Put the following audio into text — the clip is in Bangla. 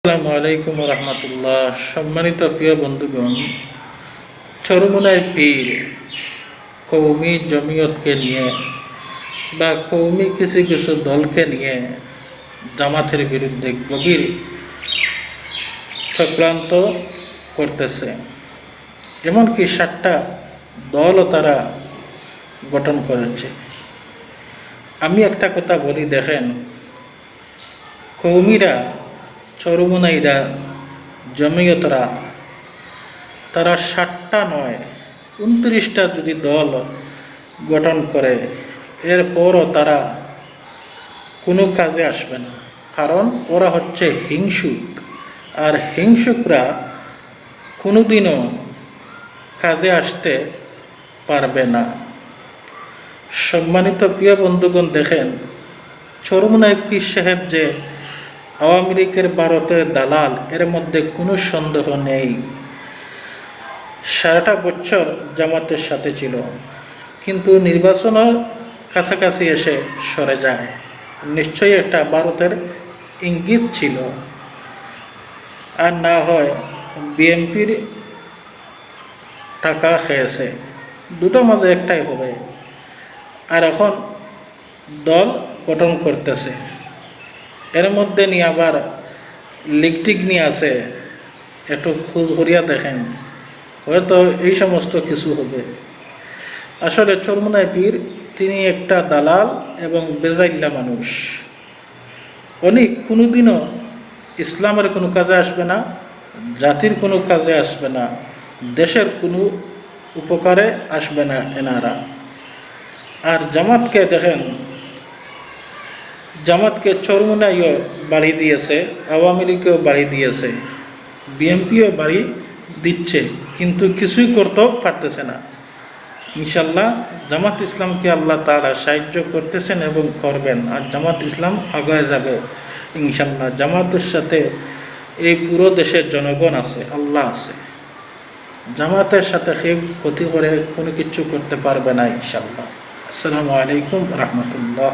আসসালামু আলাইকুম রহমতুল্লাহ। সম্মানিত প্রিয় বন্ধুগণ, চরমোনাই পীর কৌমি জমিয়তকে নিয়ে বা কৌমি কিছু কিছু দলকে নিয়ে জামাতের বিরুদ্ধে গভীর চক্রান্ত করতেছে। এমনকি 7টা দলও তারা গঠন করেছে। আমি একটা কথা বলি, দেখেন, কৌমিরা, চরমোনাইরা, জমিয়তরা, তারা 7টা নয় 29টা যদি দল গঠন করে, এরপরও তারা কোনো কাজে আসবে না। কারণ ওরা হচ্ছে হিংসুক, আর হিংসুকরা কোনোদিনও কাজে আসতে পারবে না। সম্মানিত প্রিয় বন্ধুগণ, দেখেন, চরমোনাই পীর সাহেব যে আওয়ামী লীগের ভারতের দালাল, এর মধ্যে কোনো সন্দেহ নেই। সারাটা বছর জামাতের সাথে ছিল, কিন্তু নির্বাচনও কাছাকাছি এসে সরে যায়। নিশ্চয়ই একটা ভারতের ইঙ্গিত ছিল, আর না হয় বিএনপির টাকা খেয়েছে। দুটো মাঝে একটাই হবে। আর এখন দল গঠন করতেছে, এর মধ্যে নিয়ে আবার লিগটিক নিয়ে আছে। একটু খোঁজ করিয়া দেখেন, হয়তো এই সমস্ত কিছু হবে। আসলে চরমোনাই পীর তিনি একটা দালাল এবং বেজাইল্লা মানুষ। উনি কোনোদিনও ইসলামের কোনো কাজে আসবে না, জাতির কোনো কাজে আসবে না, দেশের কোনো উপকারে আসবে না এনারা। আর জামাতকে দেখেন, জামাতকে চরমোনাইও বাড়ি দিয়েছে, আওয়ামী লীগকেও বাড়ি দিয়েছে, বিএনপিও বাড়ি দিচ্ছে, কিন্তু কিছুই করতেও পারতেছে না। ইনশাল্লাহ জামাত ইসলামকে আল্লাহ তাআলা সাহায্য করতেছেন এবং করবেন, আর জামাত ইসলাম আগায় যাবে ইনশাল্লাহ। জামাতের সাথে এই পুরো দেশের জনগণ আছে, আল্লাহ আছে। জামাতের সাথে কেউ ক্ষতি করে কোনো কিছু করতে পারবে না ইনশাল্লাহ। আসসালামু আলাইকুম রহমতুল্লাহ।